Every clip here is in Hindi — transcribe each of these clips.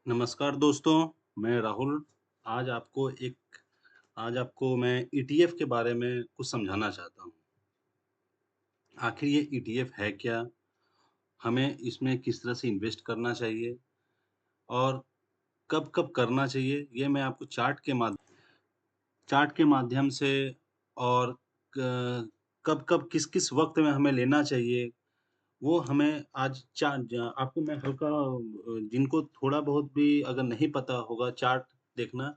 नमस्कार दोस्तों, मैं राहुल। आज आपको एक आज आपको मैं ईटीएफ के बारे में कुछ समझाना चाहता हूँ। आखिर ये ईटीएफ है क्या? हमें इसमें किस तरह से इन्वेस्ट करना चाहिए और कब-कब करना चाहिए? ये मैं आपको चार्ट के माध्यम से और क कब-कब, किस-किस वक़्त में हमें लेना चाहिए, वो हमें आज चा ज आपको मैं हल्का जिनको थोड़ा बहुत भी अगर नहीं पता होगा चार्ट देखना,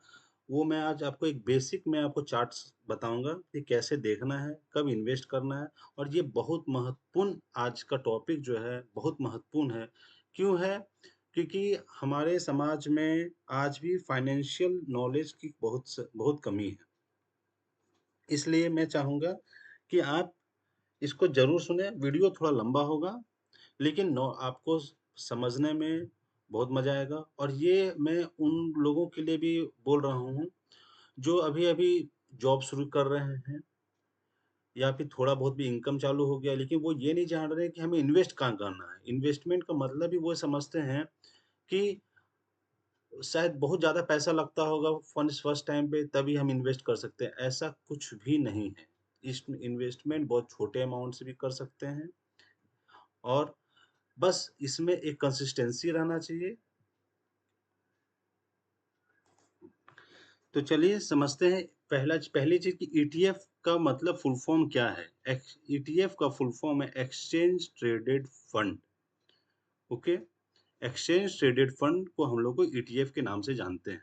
वो मैं आज आपको एक बेसिक मैं आपको चार्ट्स बताऊँगा कि कैसे देखना है, कब इन्वेस्ट करना है और ये बहुत महत्वपूर्ण आज का टॉपिक जो है, बहुत महत्वपूर्ण है। क्यों है? क्योंकि हमारे समाज में आज भी फाइनेंशियल नॉलेज की बहुत कमी है। इसलिए मैं चाहूँगा कि आप इसको ज़रूर सुनें, वीडियो थोड़ा लंबा होगा लेकिन नौ आपको समझने में बहुत मज़ा आएगा और ये मैं उन लोगों के लिए भी बोल रहा हूँ, जो अभी-अभी जॉब शुरू कर रहे हैं या फिर थोड़ा बहुत भी इनकम चालू हो गया, लेकिन वो ये नहीं जान रहे कि हमें इन्वेस्ट कहाँ करना है। इन्वेस्टमेंट का मतलब ही वो समझते हैं कि शायद बहुत ज़्यादा पैसा लगता होगा फर्स्ट फर्स्ट टाइम पे तभी हम इन्वेस्ट कर सकते हैं, ऐसा कुछ भी नहीं है। इस इन्वेस्टमेंट बहुत छोटे अमाउंट से भी कर सकते हैं और बस इसमें एक कंसिस्टेंसी रहना चाहिए। तो चलिए समझते हैं पहली चीज़ कि ईटीएफ का मतलब फुल फॉर्म क्या है? ईटीएफ का फुल फॉर्म है exchange traded fund, okay? Exchange traded fund को हम लोग को ईटीएफ के नाम से जानते हैं।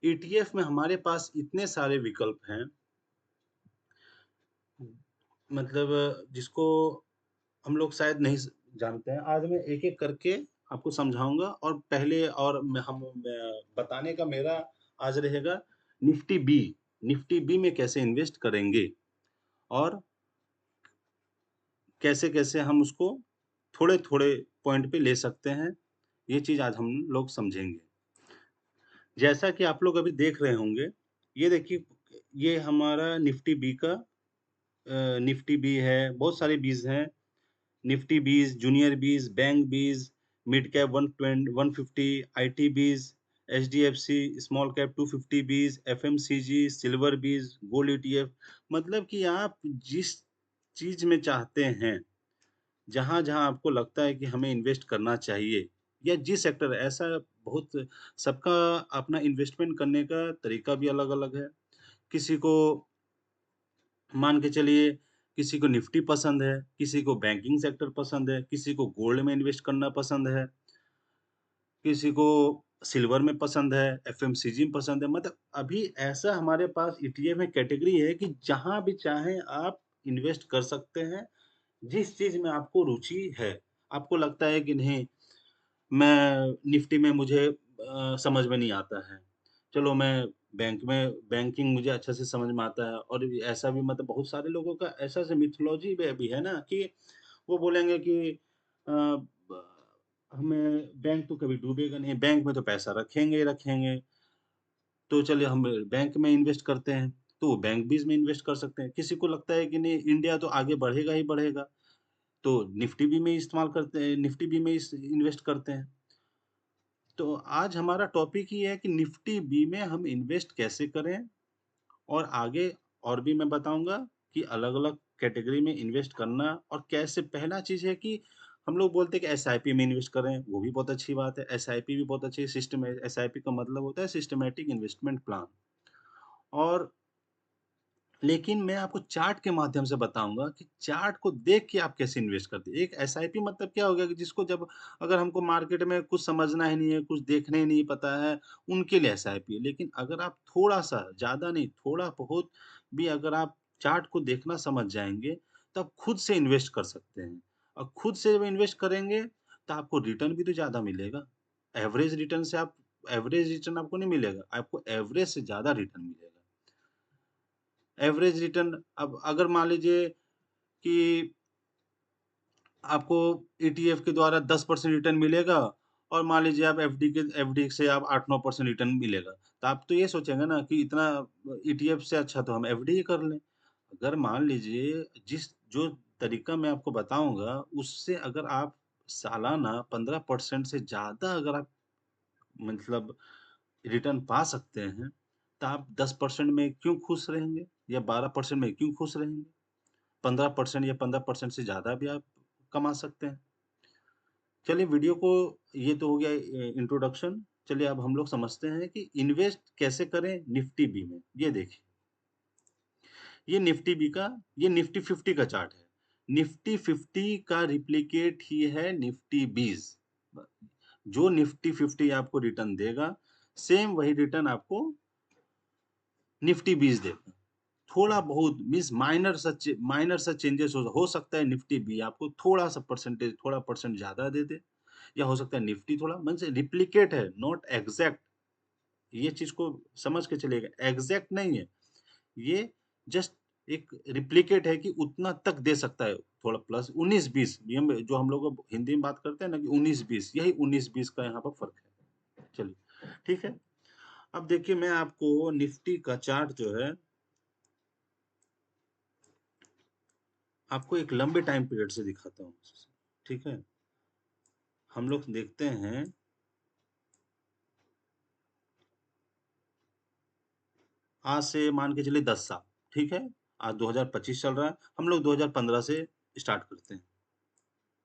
ईटीएफ में हमारे पास इतने सारे विकल्प हैं, मतलब जिसको हम लोग शायद नहीं जानते हैं। आज मैं एक-एक करके आपको समझाऊँगा और पहले और बताने का मेरा आज रहेगा निफ्टी बी। निफ्टी बी में कैसे इन्वेस्ट करेंगे और कैसे-कैसे हम उसको थोड़े-थोड़े पॉइंट पे ले सकते हैं, ये चीज़ आज हम लोग समझेंगे। जैसा कि आप लोग अभी देख रहे होंगे, ये देखिए ये हमारा निफ्टी बी का निफ्टी बी है, बहुत सारे बीज हैं। निफ्टी बीज, जूनियर बीज, बैंक बीज, मिड कैप 150, आईटी बीज, एचडीएफसी स्मॉल कैप 250 बीज, एफएमसीजी, सिल्वर बीज, गोल्ड ईटीएफ, मतलब कि आप जिस चीज़ में चाहते हैं, जहाँ-जहाँ आपको लगता है कि हमें इन्वेस्ट करना चाहिए या जिस सेक्टर ऐसा बहुत सबका अपना इन्वेस्टमेंट करने का तरीका भी अलग-अलग है। किसी को मान के चलिए किसी को निफ्टी पसंद है, किसी को बैंकिंग सेक्टर पसंद है, किसी को गोल्ड में इन्वेस्ट करना पसंद है, किसी को सिल्वर में पसंद है, एफएमसीजी में पसंद है। मतलब अभी ऐसा हमारे पास ईटीएफ में कैटेगरी है कि जहाँ भी चाहें आप इन्वेस्ट कर सकते हैं, जिस चीज़ में आपको रुचि है। आपको लगता है कि नहीं मैं निफ्टी में मुझे समझ में नहीं आता है। चलो मैं बैंकिंग मुझे अच्छे से समझ में आता है और भी ऐसा भी मतलब बहुत सारे लोगों का ऐसा ऐसा मिथोलॉजी में भी है ना कि वो बोलेंगे कि अ, ब हमें बैंक तो कभी डूबेगा नहीं, बैंक में तो पैसा रखेंगे ही रखेंगे, तो चलिए हम बैंक में इन्वेस्ट करते हैं, तो वो बैंक भी इसमें इन्वेस्ट कर सकते हैं। किसी को लगता है कि नहीं इंडिया तो आगे बढ़ेगा ही बढ़ेगा, तो निफ्टी भी में इस्तेमाल करते हैं, निफ्टी भी में इस इन्वेस्ट करते हैं। तो आज हमारा टॉपिक ही है कि निफ्टी बी में हम इन्वेस्ट कैसे करें और आगे और भी मैं बताऊँगा कि अलग-अलग कैटेगरी में इन्वेस्ट करना और कैसे पहला चीज़ है कि हम लोग बोलते हैं कि एसआईपी में इन्वेस्ट करें, वो भी बहुत अच्छी बात है। एसआईपी भी बहुत अच्छी सिस्टम है। एसआईपी का मतलब होता है सिस्टमैटिक इन्वेस्टमेंट प्लान और लेकिन मैं आपको चार्ट के माध्यम से बताऊँगा कि चार्ट को देख के आप कैसे इन्वेस्ट करते हैं। एक एसआईपी मतलब क्या हो गया कि जिसको जब अगर हमको मार्केट में कुछ समझना ही नहीं है, कुछ देखना ही नहीं पता है, उनके लिए एसआईपी है। लेकिन अगर आप थोड़ा-सा, ज़्यादा नहीं, थोड़ा बहुत भी अगर आप चार्ट को देखना समझ जाएँगे, तो आप खुद से इन्वेस्ट कर सकते हैं। और खुद से जब इन्वेस्ट करेंगे, तो आपको रिटर्न भी तो ज़्यादा मिलेगा। एवरेज रिटर्न आपको नहीं मिलेगा, आपको एवरेज से ज़्यादा रिटर्न मिलेगा। एवरेज रिटर्न अब अगर मान लीजिए कि आपको ईटीएफ के द्वारा 10% रिटर्न मिलेगा और मान लीजिए आप एफडी से आप 8-9% रिटर्न मिलेगा। तो आप तो ये सोचेंगे ना कि इतना ईटीएफ से अच्छा तो हम एफडी ही कर लें। अगर मान लीजिए जो तरीका मैं आपको बताऊँगा उससे अगर आप सालाना 15% से ज़्यादा अगर आप मतलब रिटर्न पा सकते हैं, तो आप 10% में क्यों खुश रहेंगे? या 12% में क्यों खुश रहेंगे? 15% या 15% से ज़्यादा भी आप कमा सकते हैं। चलिए वीडियो को ये तो हो गया इंट्रोडक्शन। चलिए अब हम लोग समझते हैं कि इन्वेस्ट कैसे करें निफ्टी बी में। ये देखिए, ये निफ्टी बी का ये निफ्टी 50 का चार्ट है। निफ्टी 50 का रिप्लिकेट ही है निफ्टी 20। जो निफ्टी 50 आपको रिटर्न देगा, सेम वही रिटर्न आपको निफ्टी 20 देगा। थोड़ा बहुत मीन्स माइनर सा चेंजेस हो सकता है निफ्टी बी आपको थोड़ा-सा परसेंटेज थोड़ा परसेंट ज़्यादा दे दे, या हो सकता है निफ्टी थोड़ा मीन्स रिप्लिकेट है, नॉट एग्ज़ैक्ट। ये चीज़ को समझ के चलिएगा, एग्ज़ैक्ट नहीं है। ये जस्ट एक रिप्लिकेट है कि उतना तक दे सकता है, थोड़ा प्लस 19-20 ये हम जो हम लोग हिंदी में बात करते हैं ना कि 19-20 यही 19-20 का यहाँ पर फ़र्क है। चलिए, ठीक है। अब देखिए मैं आपको निफ्टी का चार्ट जो है, आपको एक लंबे टाइम पीरियड से दिखाता हूँ। ठीक है? हम लोग देखते हैं आज से मान के चलिए 10 साल, ठीक है? आज 2025 चल रहा है, हम लोग 2015 से स्टार्ट करते हैं।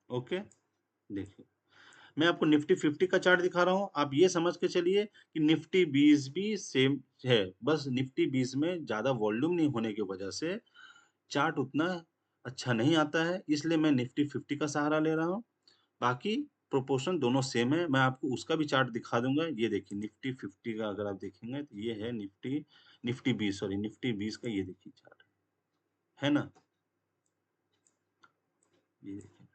ओके? देखिए, मैं आपको निफ्टी 50 का चार्ट दिखा रहा हूँ, आप ये समझ के चलिए कि निफ्टी 20 भी सेम है, बस निफ्टी 20 में ज़्यादा वॉल्यूम नहीं होने की वजह से चार्ट उतना अच्छा नहीं आता है, इसलिए मैं निफ्टी 50 का सहारा ले रहा हूँ। बाकी प्रोपोर्शन दोनों सेम है, मैं आपको उसका भी चार्ट दिखा दूँगा। ये देखिए निफ्टी 50 का अगर आप देखेंगे तो ये है निफ्टी 20 सॉरी निफ्टी 20 का ये देखिए चार्ट, है ना? ये देखिए,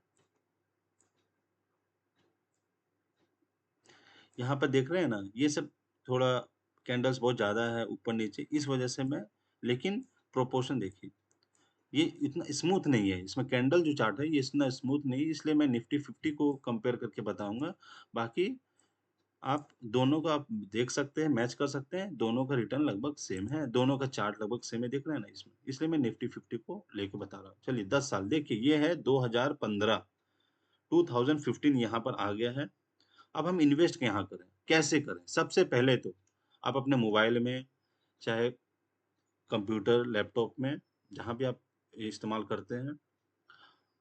यहाँ पर देख रहे हैं ना? ये सब थोड़ा कैंडल्स बहुत ज़्यादा है ऊपर-नीचे इस वजह से मैं लेकिन प्रोपोर्शन देखिए, ये इतना स्मूथ नहीं है, इसमें कैंडल जो चार्ट है ये इतना स्मूथ नहीं है इसलिए मैं निफ्टी 50 को कंपेयर करके बताऊँगा। बाकी आप दोनों का आप देख सकते हैं, मैच कर सकते हैं, दोनों का रिटर्न लगभग सेम है, दोनों का चार्ट लगभग सेम है, दिख रहा है ना इसमें? इसलिए मैं निफ्टी 50 को लेके बता रहा हूँ। चलिए 10 साल देखिए ये है 2015 2015 यहाँ पर आ गया है। अब हम इन्वेस्ट यहाँ करें, कैसे करें? सबसे पहले तो आप अपने मोबाइल में, चाहे कंप्यूटर, लैपटॉप में, जहाँ भी आप इस्तेमाल करते हैं,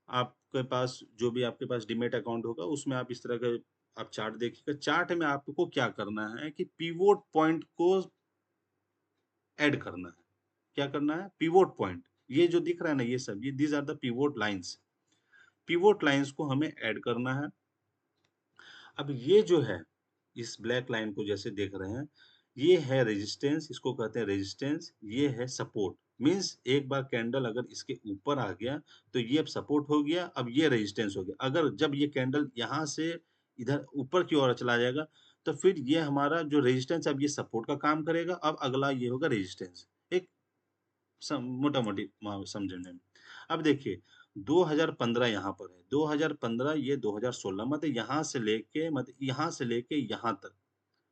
आपके पास जो भी आपके पास डीमैट अकाउंट होगा उसमें आप इस तरह का आप चार्ट देखिएगा। चार्ट में आपको क्या करना है कि पिवोट पॉइंट को ऐड करना है। क्या करना है? Pivot point. ये जो दिख रहा है ना ये सब, ये these are the pivot lines. Pivot lines को हमें ऐड करना है। अब ये जो है, इस ब्लैक लाइन को जैसे देख रहे हैं, ये है रेजिस्टेंस, इसको कहते हैं रेजिस्टेंस, ये है सपोर्ट। मीन्स एक बार कैंडल अगर इसके ऊपर आ गया, तो ये अब सपोर्ट हो गया, अब ये रेजिस्टेंस हो गया। अगर जब ये कैंडल यहाँ से इधर ऊपर की ओर चला जाएगा, तो फिर ये हमारा जो रेजिस्टेंस अब ये सपोर्ट का काम करेगा, अब अगला ये होगा रेजिस्टेंस। एक मोटा-मोटी समझने में। अब देखिए 2015 यहाँ पर है, 2015 ये 2016 मतलब यहाँ से लेके यहाँ तक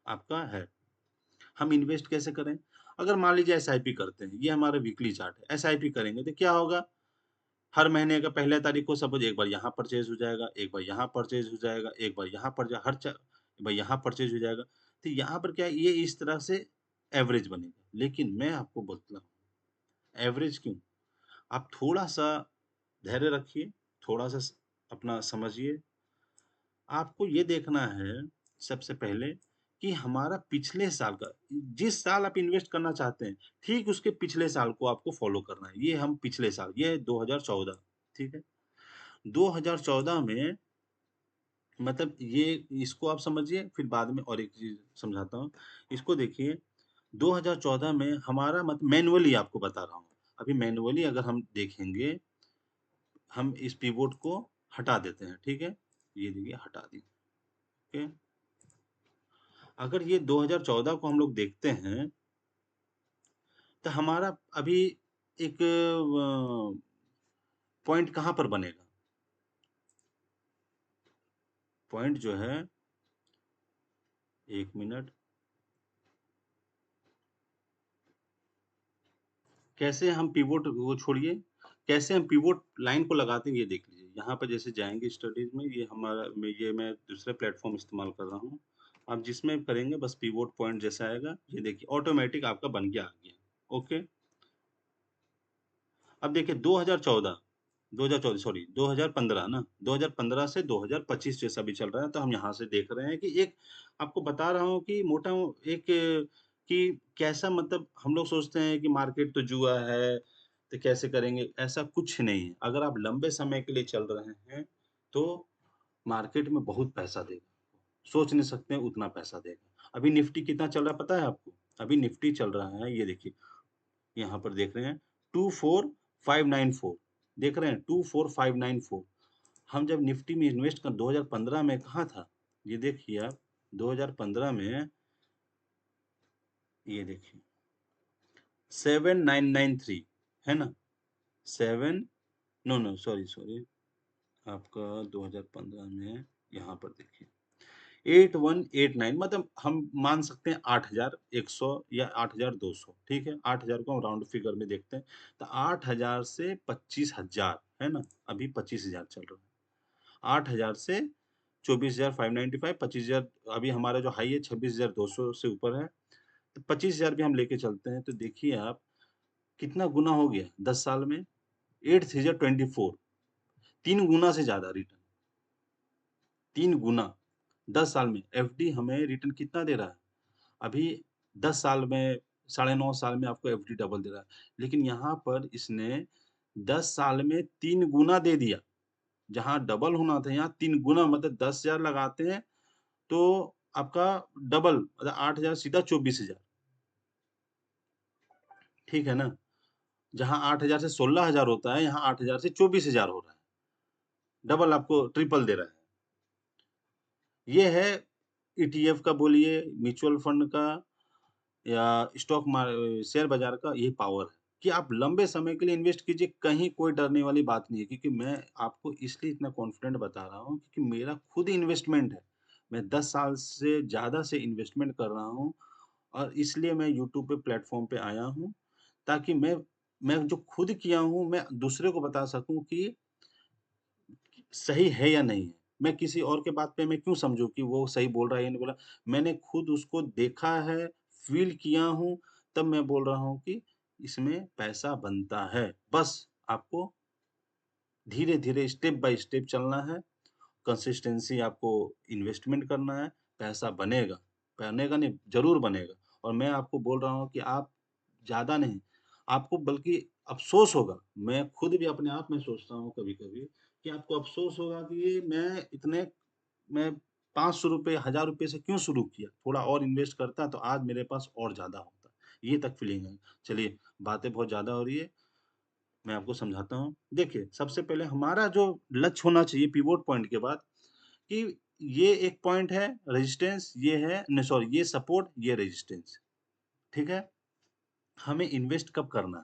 आपका है। हम इन्वेस्ट कैसे करें? अगर मान लीजिए एसआईपी करते हैं, ये हमारा वीकली चार्ट है, एसआईपी करेंगे तो क्या होगा? हर महीने का पहले तारीख को सपोज़ एक बार यहाँ परचेज़ हो जाएगा, एक बार यहाँ परचेज़ हो जाएगा, एक बार यहाँ पर हर च बार यहाँ परचेज़ हो जाएगा। तो यहाँ पर क्या है, ये इस तरह से एवरेज बनेगा। लेकिन मैं आपको बोलता हूँ, एवरेज क्यों? आप थोड़ा-सा धैर्य रखिए, थोड़ा-सा अपना समझिए। आपको ये देखना है सबसे पहले कि हमारा पिछले साल का जिस साल आप इन्वेस्ट करना चाहते हैं, ठीक उसके पिछले साल को आपको फ़ॉलो करना है। ये हम पिछले साल ये है 2014 ठीक है? 2014 में मतलब ये इसको आप समझिए फिर बाद में और एक चीज़ समझाता हूँ। इसको देखिए 2014 में हमारा मत मैनुअली आपको बता रहा हूँ। अभी मैनुअली अगर हम देखेंगे हम इस पिवोट को हटा देते हैं, ठीक है? ये देखिए हटा दी, ओके? अगर ये 2014 को हम लोग देखते हैं, तो हमारा अभी एक पॉइंट कहाँ पर बनेगा? पॉइंट जो है 1 मिनट, कैसे हम पिवोट वो छोड़िए, कैसे हम पिवोट लाइन को लगाते हैं ये देख लीजिए। यहाँ पर जैसे जाएँगे स्टडीज़ में ये हमारा मैं दूसरा प्लेटफ़ॉर्म इस्तेमाल कर रहा हूँ। आप जिसमें करेंगे बस पिवोट पॉइंट जैसा आएगा, ये देखिए ऑटोमैटिक आपका बन के आ गया। ओके। अब देखिए 2014 सॉरी 2015 ना, 2015 से 2025 जैसा भी चल रहा है, तो हम यहाँ से देख रहे हैं कि एक आपको बता रहा हूँ कि मोटा एक कि कैसा मतलब हम लोग सोचते हैं कि मार्केट तो जुआ है, तो कैसे करेंगे? ऐसा कुछ नहीं है। अगर आप लंबे समय के लिए चल रहे हैं, तो मार्केट में बहुत पैसा देगा। सोच नहीं सकते हैं उतना पैसा देगा। अभी निफ्टी कितना चल रहा है पता है आपको? अभी निफ्टी चल रहा है, ये देखिए, यहाँ पर देख रहे हैं 24594 देख रहे हैं 24594। हम जब निफ्टी में इन्वेस्ट कर 2015 में कहाँ था? ये देखिए आप 2015 में ये देखिए 7993 है ना? 7 नो नो सॉरी सॉरी आपका 2015 में यहाँ पर देखिए 8189 मतलब हम मान सकते हैं 8100 या 8200 ठीक है 8000 को हम राउंड फिगर में देखते हैं तो 8000 से 25000 है ना अभी 25000 चल रहा है 8000 से 24,595 25,000 अभी हमारा जो हाई है 26,200 से ऊपर है तो 25,000 भी हम लेके चलते हैं तो देखिए आप कितना गुना हो गया 10 साल में 8 3 24 3 गुना से ज्यादा रिटर्न 3 गुना 10 साल में एफडी हमें रिटर्न कितना दे रहा है अभी 10 साल में, साढ़े 9 साल में आपको एफडी डबल दे रहा है। लेकिन यहाँ पर इसने 10 साल में 3 गुना दे दिया। जहाँ डबल होना था यहाँ 3 गुना मतलब 10,000 लगाते हैं तो आपका डबल मतलब 8,000 सीधा 24,000 ठीक है ना? जहाँ 8,000 से 16,000 होता है, यहाँ 8,000 से 24,000 हो रहा है। डबल आपको ट्रिपल दे रहा है। ये है ईटीएफ का बोलिए, म्यूचुअल फंड का या शेयर बाज़ार का ये पावर है कि आप लंबे समय के लिए इन्वेस्ट कीजिए, कहीं कोई डरने वाली बात नहीं है क्योंकि मैं आपको इसलिए इतना कॉन्फिडेंट बता रहा हूँ क्योंकि मेरा खुद इन्वेस्टमेंट है। मैं 10 साल से ज़्यादा से इन्वेस्टमेंट कर रहा हूँ और इसलिए मैं यूट्यूब पे प्लेटफ़ॉर्म पे आया हूँ, ताकि मैं जो खुद किया हूँ, मैं दूसरे को बता सकूँ कि सही है या नहीं है। मैं किसी और के बात पे मैं क्यों समझूँ कि वो सही बोल रहा है या नहीं बोल रहा। मैंने खुद उसको देखा है, फ़ील किया हूँ, तब मैं बोल रहा हूँ कि इसमें पैसा बनता है। बस आपको धीरे-धीरे, स्टेप बाय स्टेप चलना है। कंसिस्टेंसी आपको इन्वेस्टमेंट करना है, पैसा बनेगा। बनेगा नहीं, ज़रूर बनेगा और मैं आपको बोल रहा हूँ कि आप ज़्यादा नहीं, आपको बल्कि अफ़सोस होगा। मैं खुद भी अपने आप में सोचता हूँ कभी-कभी कि आपको अफ़सोस होगा कि ये मैं ₹500 ₹1000 से क्यों शुरू किया? थोड़ा और इन्वेस्ट करता तो आज मेरे पास और ज़्यादा होता। ये तक फीलिंग है। चलिए, बातें बहुत ज़्यादा हो रही है, मैं आपको समझाता हूँ। देखिए, सबसे पहले हमारा जो लक्ष्य होना चाहिए पिवोट पॉइंट के बाद कि ये एक पॉइंट है रेजिस्टेंस ये है नहीं सॉरी ये सपोर्ट ये रेजिस्टेंस ठीक है हमें इन्वेस्ट कब करना है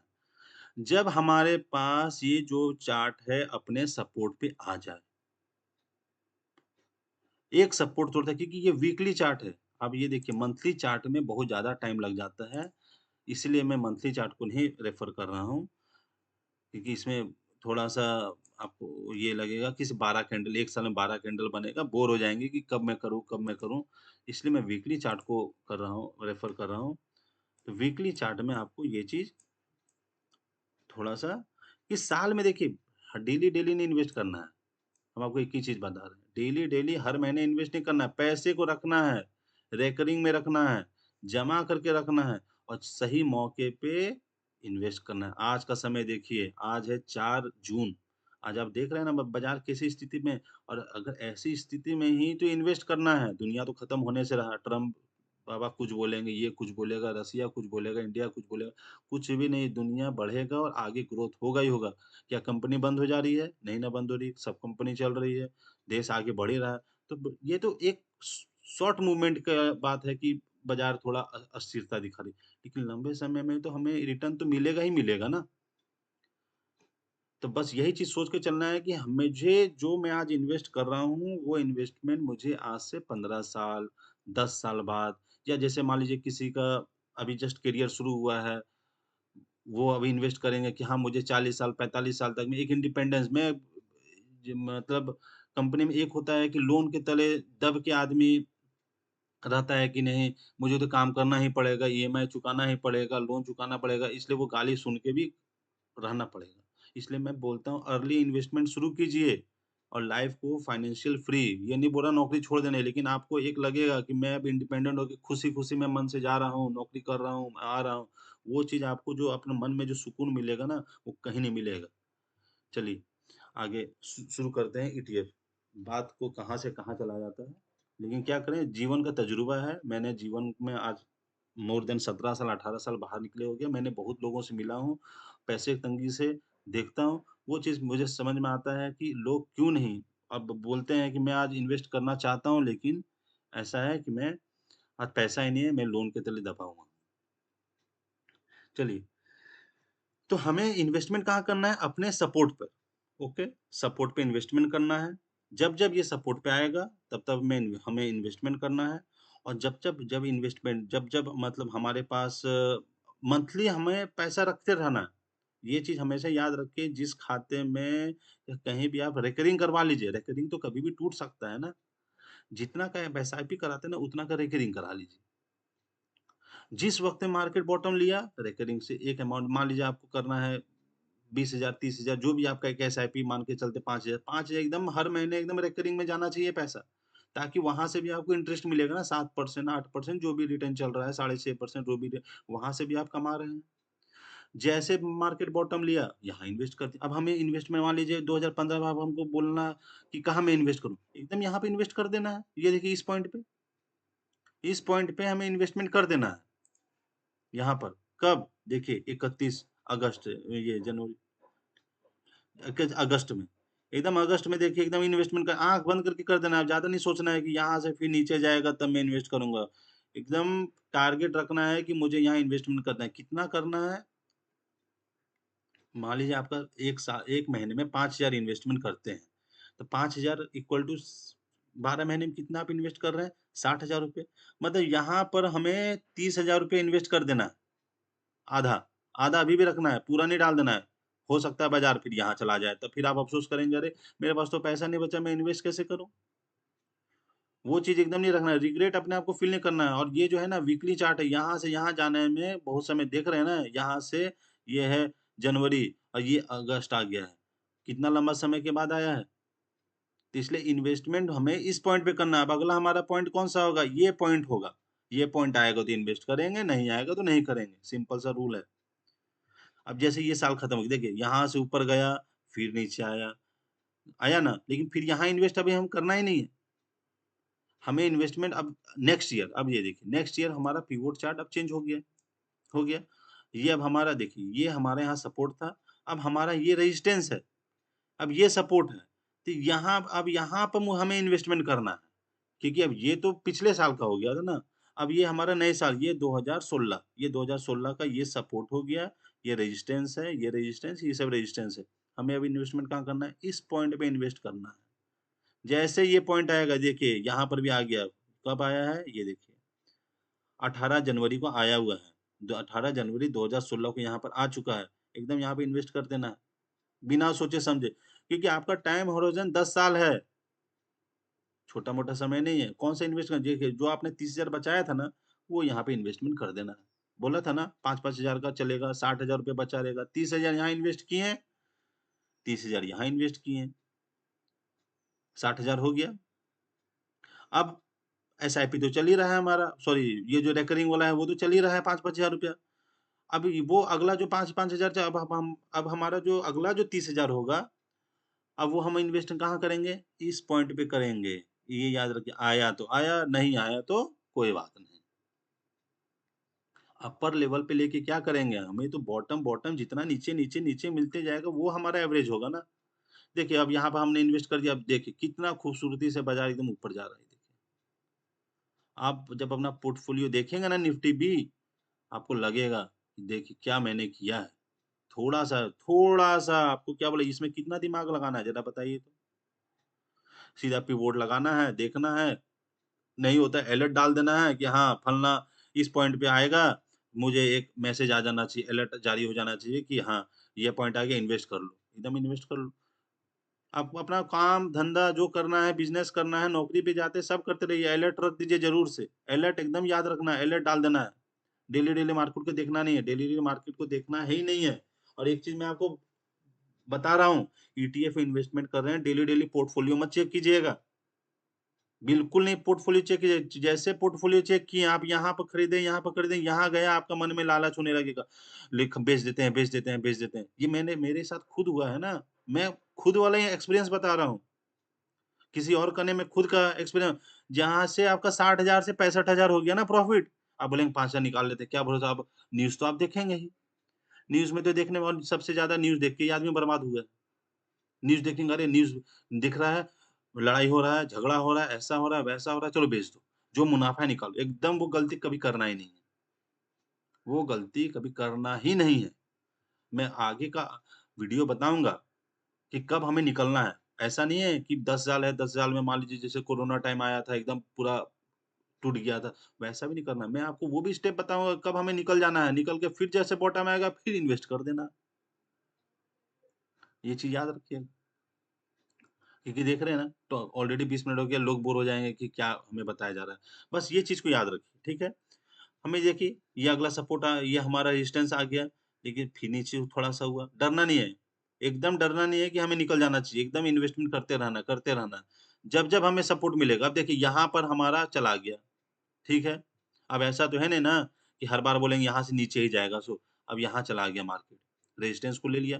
जब हमारे पास ये जो चार्ट है अपने सपोर्ट पे आ जाए एक सपोर्ट तोड़ता है क्योंकि ये वीकली चार्ट है अब ये देखिए मंथली चार्ट में बहुत ज्यादा टाइम लग जाता है इसलिए मैं मंथली चार्ट को नहीं रेफर कर रहा हूँ क्योंकि इसमें थोड़ा-सा आपको ये लगेगा कि सिर्फ 12 कैंडल 1 साल में 12 कैंडल बनेगा, बोर हो जाएँगे कि कब मैं करूँ कब मैं करूँ? इसलिए मैं वीकली चार्ट को कर रहा हूँ रेफ़र कर रहा हूँ। तो वीकली चार्ट में आपको ये चीज़ थोड़ा-सा कि साल में देखिए डेली-डेली नहीं इन्वेस्ट करना है। हम आपको एक ही चीज़ बता रहे हैं। डेली-डेली हर महीने इन्वेस्ट नहीं करना है, पैसे को रखना है, रेकरिंग में रखना है, जमा करके रखना है और सही मौके पे इन्वेस्ट करना है। आज का समय देखिए, आज है 4 जून, आज आप देख रहे हैं ना बाज़ार कैसी स्थिति में और अगर ऐसी स्थिति में ही तो इन्वेस्ट करना है, दुनिया तो खत्म होने से रहा। ट्रम्प बाबा कुछ बोलेंगे, ये कुछ बोलेगा, रसिया कुछ बोलेगा, इंडिया कुछ बोलेगा, कुछ भी नहीं, दुनिया बढ़ेगा और आगे ग्रोथ होगा ही होगा। क्या कंपनी बंद हो जा रही है? नहीं ना बंद हो रही, सब कंपनी चल रही है, देश आगे बढ़ ही रहा है। तो ब ये तो एक शॉर्ट मूवमेंट का बात है कि बाज़ार थोड़ा अस्थिरता दिखा रही है। लेकिन लंबे समय में तो हमें रिटर्न तो मिलेगा ही मिलेगा ना। तो बस यही चीज़ सोच के चलना है कि मुझे जो मैं आज इन्वेस्ट कर रहा हूँ, वो इन्वेस्टमेंट मुझे आज से 15 साल, 10 साल बाद या जैसे मान लीजिए किसी का अभी जस्ट करियर शुरू हुआ है वो अभी इन्वेस्ट करेंगे कि हाँ, मुझे 40 साल, 45 साल तक में एक इंडिपेंडेंस में ज मतलब कंपनी में एक होता है कि लोन के तले दब के आदमी रहता है कि नहीं मुझे तो काम करना ही पड़ेगा, ईएमआई चुकाना ही पड़ेगा, लोन चुकाना पड़ेगा, इसलिए वो गाली सुन के भी रहना पड़ेगा। इसलिए मैं बोलता हूँ अर्ली इन्वेस्टमेंट शुरू कीजिए और लाइफ को फाइनेंशियल फ्री ये नहीं बोल रहा नौकरी छोड़ देना है, लेकिन आपको एक लगेगा कि मैं अब इंडिपेंडेंट होके खुशी-खुशी मैं मन से जा रहा हूँ, नौकरी कर रहा हूँ, आ रहा हूँ। वो चीज़ आपको जो अपने मन में जो सुकून मिलेगा ना, वो कहीं नहीं मिलेगा। चलिए, आगे शुरू करते हैं ईटीएफ। बात को कहाँ से कहाँ चला जाता है। लेकिन क्या करें जीवन का तजुर्बा है। मैंने जीवन में आज मोर देन 17 साल, 18 साल बाहर निकले हो गए। मैंने बहुत लोगों से मिला हूँ, पैसे की तंगी से देखता हूँ। वो चीज़ मुझे समझ में आता है कि लोग क्यों नहीं अब बोलते हैं कि मैं आज इन्वेस्ट करना चाहता हूँ, लेकिन ऐसा है कि मैं आज पैसा ही नहीं है, मैं लोन के तले दबा हुआ हूँ। चलिए तो हमें इन्वेस्टमेंट कहाँ करना है? अपने सपोर्ट पर, ओके? सपोर्ट पे इन्वेस्टमेंट करना है। जब-जब ये सपोर्ट पे आएगा, तब-तब में हमें इन्वेस्टमेंट करना है और जब इन्वेस्टमेंट जब-जब मतलब हमारे पास मंथली हमें पैसा रखते रहना है। ये चीज़ हमेशा याद रखिए जिस खाते में या कहीं भी आप रेकरिंग करवा लीजिए, रेकरिंग तो कभी भी टूट सकता है ना। जितना का आप एसआईपी कराते हैं ना, उतना का रेकरिंग करा लीजिए। जिस वक़्त में मार्केट बॉटम लिया, रिकरिंग से एक अमाउंट मान लीजिए आपको करना है 20,000 30,000 जो भी आपका एक एसआईपी मान के चलते 5,000 5,000 एकदम हर महीने एकदम रिकरिंग में जाना चाहिए पैसा। ताकि वहाँ से भी आपको इंटरेस्ट मिलेगा ना 7% 8% जो भी रिटर्न चल रहा है 6.5% जो भी वहाँ से भी आप कमा रहे हैं। जैसे मार्केट बॉटम लिया, यहाँ इन्वेस्ट कर दिया। अब हमें इन्वेस्टमेंट मान लीजिए 2015 में अब हमको बोलना कि कहाँ मैं इन्वेस्ट करूँ? एकदम यहाँ पे इन्वेस्ट कर देना है। ये देखिए इस पॉइंट पे हमें इन्वेस्टमेंट कर देना है। यहाँ पर कब? देखिए 31 अगस्त ये जनवरी 21 अगस्त में। एकदम अगस्त में देखिए एकदम इन्वेस्टमेंट का आँख बंद करके कर देना है। ज़्यादा नहीं सोचना है कि यहाँ से फिर नीचे जाएगा तब मैं इन्वेस्ट करूँगा। एकदम टारगेट रखना है कि मुझे यहाँ इन्वेस्टमेंट करना है। कितना करना है? मान लीजिए आपका 1 महीने में 5,000 इन्वेस्टमेंट करते हैं। तो 5,000 इक्वल टू 12 महीने में कितना आप इन्वेस्ट कर रहे हैं? 60,000 रुपए। मतलब यहाँ पर हमें 30,000 रुपए इन्वेस्ट कर देना है। आधा, आधा अभी भी रखना है, पूरा नहीं डाल देना है। हो सकता है बाज़ार फिर यहाँ चला जाए, तब फिर आप अफ़सोस करेंगे, "अरे! मेरे पास तो पैसा नहीं बचा, मैं इन्वेस्ट कैसे करूँ?" वो चीज़ एकदम नहीं रखना है, रिग्रेट अपने आप को फ़ील नहीं करना है और ये जो है ना वीकली चार्ट है, यहाँ से यहाँ जाने में बहुत समय देख रहे हैं ना, यहाँ से ये है जनवरी और ये अगस्त आ गया है। कितना लंबा समय के बाद आया है? तो इसलिए इन्वेस्टमेंट हमें इस पॉइंट पे करना है। अब अगला हमारा पॉइंट कौन-सा होगा? ये पॉइंट होगा। ये पॉइंट आएगा तो इन्वेस्ट करेंगे, नहीं आएगा तो नहीं करेंगे, सिंपल सा रूल है। अब जैसे ये साल खत्म हो गया, देखिए यहाँ से ऊपर गया, फिर नीचे आया, आया ना? लेकिन फिर यहाँ इन्वेस्ट अभी हम करना ही नहीं है। हमें इन्वेस्टमेंट अब नेक्स्ट ईयर अब ये देखिए नेक्स्ट ईयर हमारा पिवोट चार्ट अब चेंज हो गया। ये अब हमारा देखिए, ये हमारे यहाँ सपोर्ट था, अब हमारा ये रेजिस्टेंस है, अब ये सपोर्ट है। तो यहाँ पर मु हमें इन्वेस्टमेंट करना है, क्योंकि अब ये तो पिछले साल का हो गया था ना। अब ये हमारा नए साल ये 2016 का ये सपोर्ट हो गया, ये रेजिस्टेंस है, ये रेजिस्टेंस, ये सब रेजिस्टेंस है। हमें अब इन्वेस्टमेंट कहाँ करना है? इस पॉइंट पे इन्वेस्ट करना है। जैसे ये पॉइंट आएगा देखिए यहाँ पर भी आ गया। कब आया है? ये देखिए 18 जनवरी को आया हुआ है। 18 जनवरी 2016 को यहाँ पर आ चुका है। एकदम यहाँ पे इन्वेस्ट कर देना है, बिना सोचे-समझे। क्योंकि आपका टाइम हॉरिज़न 10 साल है, छोटा-मोटा समय नहीं है। कौन-सा इन्वेस्ट करें? देखिए जो आपने 30,000 बचाया था ना, वो यहाँ पे इन्वेस्टमेंट कर देना है। बोला था ना 5-5 हज़ार का चलेगा, 60,000 रुपए बचा रहेगा। 30,000 यहाँ इन्वेस्ट किए हैं, 30,000 यहाँ इन्वेस्ट किए हैं, 60,000 हो गया। अब एसआईपी तो चल ही रहा है हमारा, सॉरी ये जो रेकरिंग वाला है वो तो चल ही रहा है 5-5 हज़ार रुपया। अब वो अगला जो 5-5 हज़ार अब हमारा जो अगला जो 30,000 होगा, अब वो हम इन्वेस्ट कहाँ करेंगे? इस पॉइंट पे करेंगे। ये याद रखिए, आया तो आया, नहीं आया तो कोई बात नहीं। अपर लेवल पे लेके क्या करेंगे? हमें तो बॉटम जितना नीचे मिलते जाएगा वो हमारा एवरेज होगा ना। देखिए अब यहाँ पे हमने इन्वेस्ट कर दिया, अब देखिए कितना खूबसूरती से बाज़ार एकदम ऊपर जा रहा है देखिए। आप जब अपना पोर्टफोलियो देखेंगे ना निफ्टी भी, आपको लगेगा कि देखिए क्या मैंने किया है। थोड़ा-सा आपको क्या बोले इसमें कितना दिमाग लगाना है ज़रा बताइए तो? सीधा पिवोट लगाना है, देखना है, नहीं होता है अलर्ट डाल देना है कि हाँ, फलना इस पॉइंट पे आएगा, मुझे एक मैसेज आ जाना चाहिए, अलर्ट जारी हो जाना चाहिए कि हाँ, ये पॉइंट आ गया इन्वेस्ट कर लो। एकदम इन्वेस्ट कर लो। आप अपना काम धंधा जो करना है, बिजनेस करना है, नौकरी पे जाते सब करते रहिए, अलर्ट रख दीजिए जरूर से। अलर्ट एकदम याद रखना है, अलर्ट डाल देना है। डेली डेली मार्केट को देखना नहीं है, डेली डेली मार्केट को देखना है ही नहीं है। और एक चीज मैं आपको बता रहा हूँ, ईटीएफ इन्वेस्टमेंट कर रहे हैं, डेली डेली पोर्टफोलियो मत चेक कीजिएगा। बिल्कुल नहीं पोर्टफोलियो चेक कीजिए। जैसे पोर्टफोलियो चेक किए, आप यहाँ पर खरीदे, यहाँ पर खरीदे, यहाँ गया, आपका मन में लालच होने लगेगा। लिख बेच देते हैं, बेच देते हैं, बेच देते हैं। ये मेरे साथ खुद हुआ है ना, मैं खुद वाला ही एक्सपीरियंस बता रहा हूँ। किसी और का नहीं, मैं खुद का एक्सपीरियंस। जहाँ से आपका 60,000 से 65,000 हो गया ना प्रॉफिट, आप बोलेंगे 5,000 निकाल लेते हैं, क्या भरोसा। आप न्यूज़ तो आप देखेंगे ही। न्यूज़ में तो देखने वाले सबसे ज़्यादा न्यूज़ देख के ही आदमी बर्बाद हुआ है। न्यूज़ देखेंगे, अरे न्यूज़ दिख रहा है, लड़ाई हो रहा है, झगड़ा हो रहा है, ऐसा हो रहा है, वैसा हो रहा है, चलो बेच दो। जो मुनाफ़ा है निकालो। एकदम वो गलती कभी करना ही नहीं है। वो गलती कभी करना ही नहीं है। मैं आगे का वीडियो बताऊँगा कि कब हमें निकलना है। ऐसा नहीं है कि 10 साल है, 10 साल में मान लीजिए जैसे कोरोना टाइम आया था, एकदम पूरा टूट गया था, वैसा भी नहीं करना है। मैं आपको वो भी स्टेप बताऊँगा कब हमें निकल जाना है, निकल के फिर जैसे बॉटम आएगा फिर इन्वेस्ट कर देना। ये चीज़ याद रखिएगा। क्योंकि देख रहे हैं ना, तो ऑलरेडी 20 मिनट हो गया, लोग बोर हो जाएँगे कि क्या हमें बताया जा रहा है। बस ये चीज़ को याद रखिए, ठीक है? हमें देखिए, ये अगला सपोर्ट ये हमारा रेजिस्टेंस आ गया, लेकिन फिर नीचे थोड़ा-सा हुआ। डरना नहीं है, एकदम डरना नहीं है कि हमें निकल जाना चाहिए, एकदम इन्वेस्टमेंट करते रहना, करते रहना। जब-जब हमें सपोर्ट मिलेगा, अब देखिए यहाँ पर हमारा चला गया, ठीक है? अब ऐसा तो है नहीं ना कि हर बार बोलेंगे यहाँ से नीचे ही जाएगा अब यहाँ चला गया मार्केट, रेजिस्टेंस को ले लिया।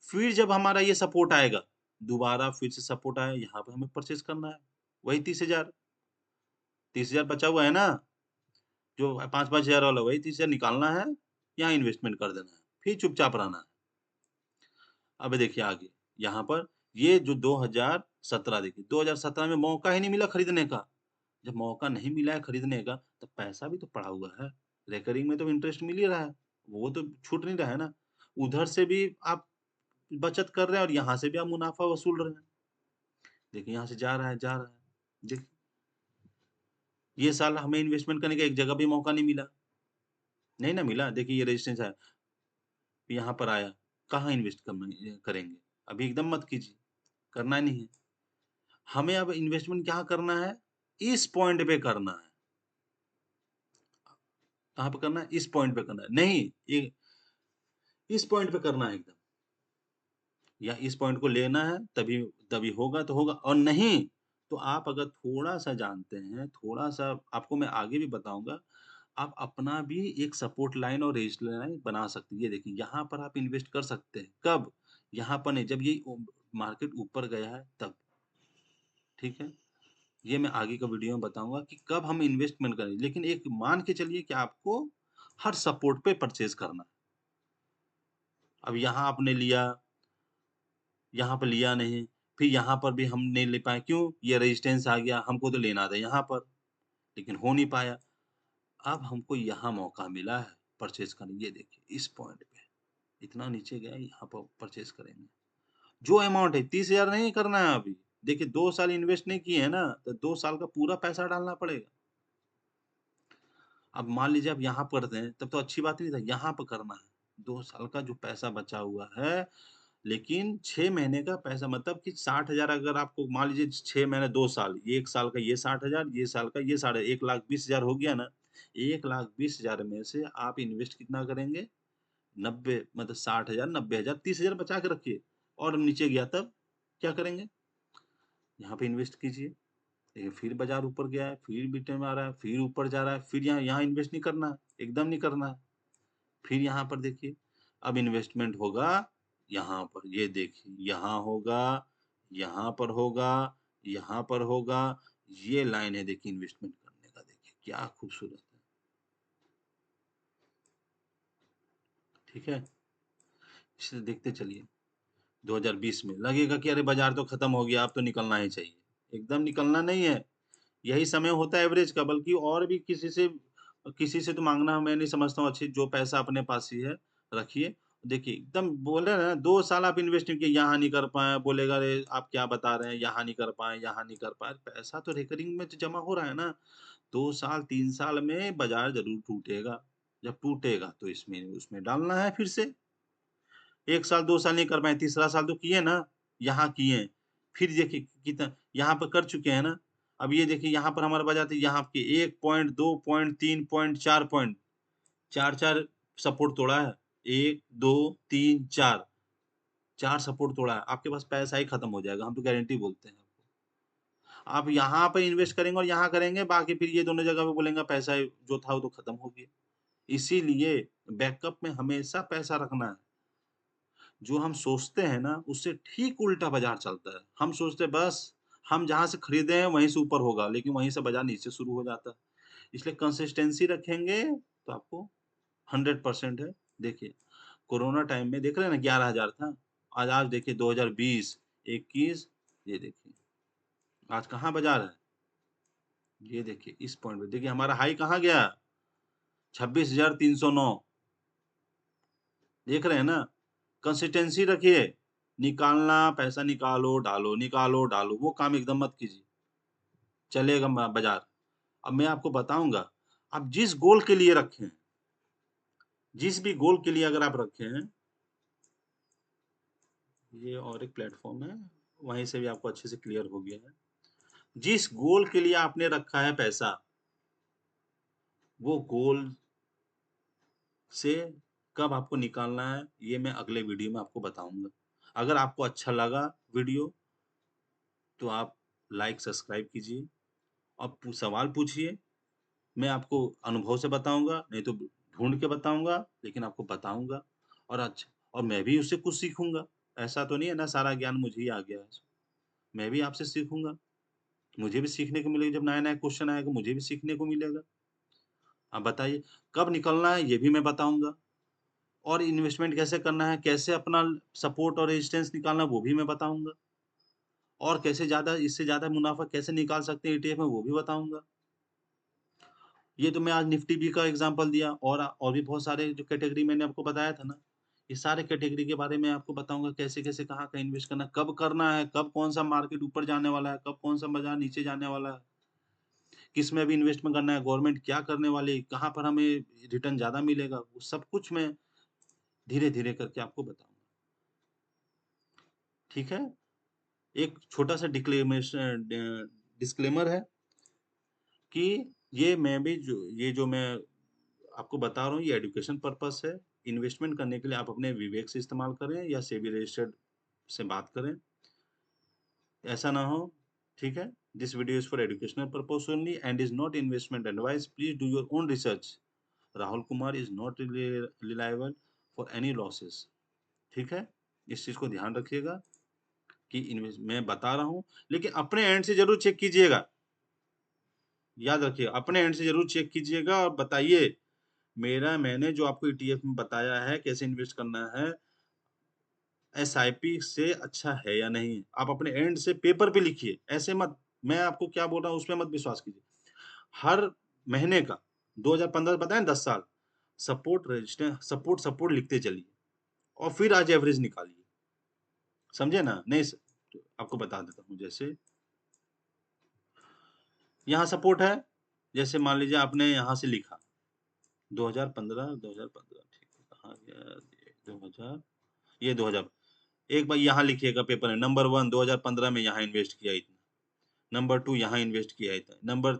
फिर जब हमारा ये सपोर्ट आएगा, दोबारा फिर से सपोर्ट आया, यहाँ पे हमें परचेज़ करना है, वही 30,000। 30,000 बचा हुआ है ना, जो 5-5 हज़ार वाला वही 30,000 निकालना है, यहाँ इन्वेस्टमेंट कर देना है, फिर चुपचाप रहना है। अब देखिए आगे, यहाँ पर ये जो 2017 देखिए, 2017 में मौका ही नहीं मिला खरीदने का। जब मौका नहीं मिला है खरीदने का, तो पैसा भी तो पड़ा हुआ है। रिकरिंग में तो इंटरेस्ट मिल ही रहा है, वो तो छूट नहीं रहा है ना। उधर से भी आप बचत कर रहे हैं और यहाँ से भी आप मुनाफ़ा वसूल रहे हैं। देखिए यहाँ से जा रहा है, जा रहा है। देखिए, ये साल हमें इन्वेस्टमेंट करने का एक जगह भी मौका नहीं मिला। नहीं ना मिला, देखिए ये रेजिस्टेंस है, यहाँ पर आया, कहाँ इन्वेस्ट करेंगे? अभी एकदम मत कीजिए, करना नहीं है। हमें अब इन्वेस्टमेंट कहाँ करना है? इस पॉइंट पे करना है। कहाँ पे करना है? इस पॉइंट पे करना है। नहीं, ये इस पॉइंट पे करना है एकदम। या इस पॉइंट को लेना है, तभी तभी होगा तो होगा, और नहीं तो आप अगर थोड़ा-सा जानते हैं, थोड़ा-सा आपको मैं आगे भी बताऊँगा, आप अपना भी एक सपोर्ट लाइन और रेजिस्टेंस लाइन बना सकते हैं। ये देखिए, यहाँ पर आप इन्वेस्ट कर सकते हैं। कब? यहाँ पर नहीं, जब ये मार्केट ऊपर गया है तब, ठीक है? ये मैं आगे का वीडियो में बताऊँगा कि कब हम इन्वेस्टमेंट करें। लेकिन एक मान के चलिए कि आपको हर सपोर्ट पे परचेज़ करना है। अब यहाँ आपने लिया, यहाँ पे लिया नहीं, फिर यहाँ पर भी हम नहीं ले पाए, क्यों? ये रेजिस्टेंस आ गया, हमको तो लेना था यहाँ पर, लेकिन हो नहीं पाया। अब हमको यहाँ मौका मिला है परचेज़ करने, ये देखिए इस पॉइंट पे, इतना नीचे गया, यहाँ पर परचेज़ करेंगे। जो अमाउंट है 30,000 नहीं करना है अभी। देखिए 2 साल इन्वेस्ट नहीं किए हैं ना, तो 2 साल का पूरा पैसा डालना पड़ेगा। अब मान लीजिए आप यहाँ करते हैं, तब तो अच्छी बात नहीं था, यहाँ पे करना है। 2 साल का जो पैसा बचा हुआ है, लेकिन 6 महीने का पैसा, मतलब कि 60,000 अगर आपको मान लीजिए 6 महीने 2 साल, 1 साल का ये 60,000, ये साल का ये साढ़े 1,20,000 हो गया ना, 1,20,000 में से आप इन्वेस्ट कितना करेंगे? 90, मतलब 60,000, 90,000, 30,000 बचा के रखिए, और नीचे गया तब क्या करेंगे? यहाँ पे इन्वेस्ट कीजिए। देखिए फिर बाज़ार ऊपर गया है, फिर रिटर्न आ रहा है, फिर ऊपर जा रहा है, फिर यहाँ यहाँ इन्वेस्ट नहीं करना है, एकदम नहीं करना है। फिर यहाँ पर देखिए, अब इन्वेस्टमेंट होगा यहाँ पर, ये देखिए, यहाँ होगा, यहाँ पर होगा, यहाँ पर होगा, ये लाइन है देखिए इन्वेस्टमेंट करने का, देखिए क्या खूबसूरत है, ठीक है? इसे देखते चलिए, 2020 में लगेगा कि अरे बाज़ार तो खत्म हो गया, अब तो निकलना ही चाहिए। एकदम निकलना नहीं है, यही समय होता है एवरेज का, बल्कि और भी किसी से तो माँगना मैं नहीं समझता हूँ अच्छी, जो पैसा अपने पास ही है, रखिए। देखिए एकदम बोल रहे हैं ना, 2 साल आप इन्वेस्ट नहीं किए, यहाँ नहीं कर पाए, बोलेगा अरे आप क्या बता रहे हैं, यहाँ नहीं कर पाए, यहाँ नहीं कर पाए। पैसा तो रिकरिंग में तो जमा हो रहा है ना, 2 साल, 3 साल में बाज़ार ज़रूर टूटेगा। जब टूटेगा तो इसमें उसमें डालना है फिर से। 1 साल, 2 साल नहीं कर पाए, तीसरा साल तो किए ना, यहाँ किए। फिर देखिए कितना यहाँ पर कर चुके हैं ना। अब ये देखिए यहाँ पर हमारा बचा था यहाँ पे 1 point, 2 point, 3 point, 4 point, 4-4 support तोड़ा है। 1, 2, 3, 4, 4 सपोर्ट तोड़ा है। आपके पास पैसा ही खत्म हो जाएगा, हम तो गारंटी बोलते हैं। आप यहाँ पे इन्वेस्ट करेंगे और यहाँ करेंगे, बाकी फिर ये दोनों जगह पे बोलेंगे पैसा जो था वो तो खत्म हो गया। इसीलिए बैकअप में हमेशा पैसा रखना है। जो हम सोचते हैं ना, उससे ठीक उल्टा बाज़ार चलता है। हम सोचते हैं बस हम जहाँ से खरीदे हैं वहीं से ऊपर होगा, लेकिन वहीं से बाज़ार नीचे शुरू हो जाता है। इसलिए कंसिस्टेंसी रखेंगे तो आपको 100% है। देखिए, कोरोना टाइम में देख रहे हैं ना 11,000 था। आज देखिए 2020, 21 ये देखिए, आज कहाँ बाज़ार है? ये देखिए इस पॉइंट पे देखिए हमारा हाई कहाँ गया? 26,309 देख रहे हैं ना? कंसिस्टेंसी रखिए। निकालना, पैसा निकालो, डालो, निकालो, डालो, वो काम एकदम मत कीजिए। चलेगा बाज़ार। अब मैं आपको बताऊँगा, आप जिस गोल के लिए रखे हैं, जिस भी गोल के लिए अगर आप रखे हैं, ये और एक प्लेटफ़ॉर्म है, वहीं से भी आपको अच्छे से क्लियर हो गया है। जिस गोल के लिए आपने रखा है पैसा, वो गोल से कब आपको निकालना है, ये मैं अगले वीडियो में आपको बताऊँगा। अगर आपको अच्छा लगा वीडियो, तो आप लाइक, सब्सक्राइब कीजिए और सवाल पूछिए। मैं आपको अनुभव से बताऊँगा, नहीं तो ढूँढ के बताऊँगा, लेकिन आपको बताऊँगा और और मैं भी उससे कुछ सीखूँगा। ऐसा तो नहीं है ना सारा ज्ञान मुझे ही आ गया है। मैं भी आपसे सीखूँगा। मुझे भी सीखने को मिलेगा, जब नया-नया क्वेश्चन आएगा मुझे भी सीखने को मिलेगा। आप बताइए कब निकलना है ये भी मैं बताऊँगा और इन्वेस्टमेंट कैसे करना है, कैसे अपना सपोर्ट और रेजिस्टेंस निकालना है वो भी मैं बताऊँगा और कैसे ज़्यादा इससे ज़्यादा मुनाफ़ा कैसे निकाल सकते हैं ईटीएफ में वो भी बताऊँगा। ये तो मैं आज निफ्टी भी का एग्ज़ाम्पल दिया और भी बहुत सारे जो कैटेगरी मैंने आपको बताया था ना, ये सारे कैटेगरी के बारे में आपको बताऊँगा कैसे-कैसे कहाँ-कहाँ इन्वेस्ट करना है, कब कौन-सा मार्केट ऊपर जाने वाला है, कब कौन-सा बाज़ार नीचे जाने वाला है, किसमें अभी इन्वेस्टमेंट करना है, गवर्नमेंट क्या करने वाली है, कहाँ पर हमें रिटर्न ज़्यादा मिलेगा, वो सब कुछ मैं धीरे-धीरे करके आपको बताऊँगा। ठीक है? एक छोटा-सा डिस्क्लेमर है कि ये जो मैं आपको बता रहा हूँ ये एजुकेशन पर्पस है। इन्वेस्टमेंट करने के लिए आप अपने विवेक से इस्तेमाल करें या सेबी रजिस्टर्ड से बात करें। ऐसा ना हो, ठीक है? This video is for educational purpose only and is not investment advice. Please do your own research. Rahul Kumar is not reliable for any losses. ठीक है? इस चीज़ को ध्यान रखिएगा कि इन्वेस्ट मैं बता रहा हूँ, लेकिन अपने एंड से ज़रूर चेक कीजिएगा। याद रखिए, अपने एंड से ज़रूर चेक कीजिएगा और बताइए, मैंने जो आपको ईटीएफ में बताया है, कैसे इन्वेस्ट करना है, एसआईपी से अच्छा है या नहीं? आप अपने एंड से पेपर पे लिखिए, ऐसे मत मैं आपको क्या बोल रहा हूँ, उसपे मत विश्वास कीजिए। हर महीने का 2015 बताया ना 10 साल, सपोर्ट लिखते चलिए और फिर आज एवरेज निकालिए। समझे ना? नहीं आपको बता देता हूँ, जैसे यहाँ सपोर्ट है, जैसे मान लीजिए आपने यहाँ से लिखा 2015 ठीक है, कहाँ गया ये 2000 ये 2000 एक बार यहाँ लिखिएगा पेपर में नंबर 1 2015 में यहाँ इन्वेस्ट किया इतना, नंबर 2 यहाँ इन्वेस्ट किया इतना, नंबर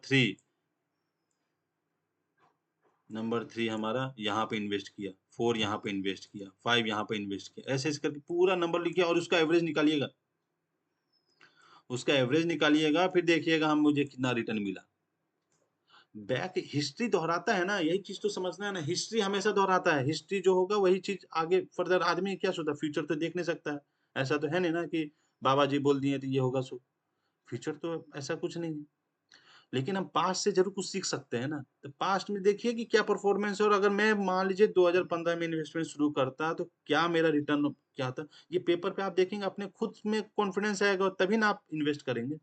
3 हमारा यहाँ पे इन्वेस्ट किया, 4 यहाँ पे इन्वेस्ट किया, 5 यहाँ पे इन्वेस्ट किया, ऐसे-ऐसे करके पूरा नंबर लिखिए और उसका एवरेज निकालिएगा। उसका एवरेज निकालिएगा, फिर देखिएगा हम मुझे कितना रिटर्न मिला। बैक हिस्ट्री दोहराता है ना, यही चीज़ तो समझना है ना, हिस्ट्री हमेशा दोहराता है, हिस्ट्री जो होगा वही चीज़ आगे फर्दर आदमी क्या सोचता है, फ्यूचर तो देख नहीं सकता है। ऐसा तो है नहीं ना कि बाबा जी बोल दिए तो ये होगा सो फ्यूचर तो ऐसा कुछ नहीं है। लेकिन हम पास्ट से ज़रूर कुछ सीख सकते हैं ना, तो पास्ट में देखिए कि क्या परफॉर्मेंस है और अगर मैं मान लीजिए 2015 में इन्वेस्टमेंट शुरू करता तो क्या मेरा रिटर्न क्या था? ये पेपर पे आप देखेंगे अपने खुद में कॉन्फिडेंस आएगा तभी ना आप इन्वेस्ट करेंगे।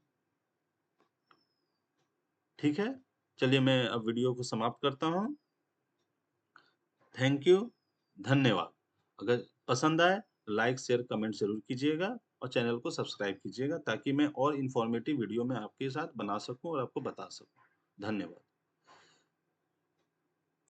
ठीक है? चलिए मैं अब वीडियो को समाप्त करता हूँ। थैंक यू, धन्यवाद। अगर पसंद आए लाइक, शेयर, कमेंट ज़रूर कीजिएगा और चैनल को सब्सक्राइब कीजिएगा ताकि मैं और इन्फॉर्मेटिव वीडियो मैं आपके साथ बना सकूँ और आपको बता सकूँ। धन्यवाद।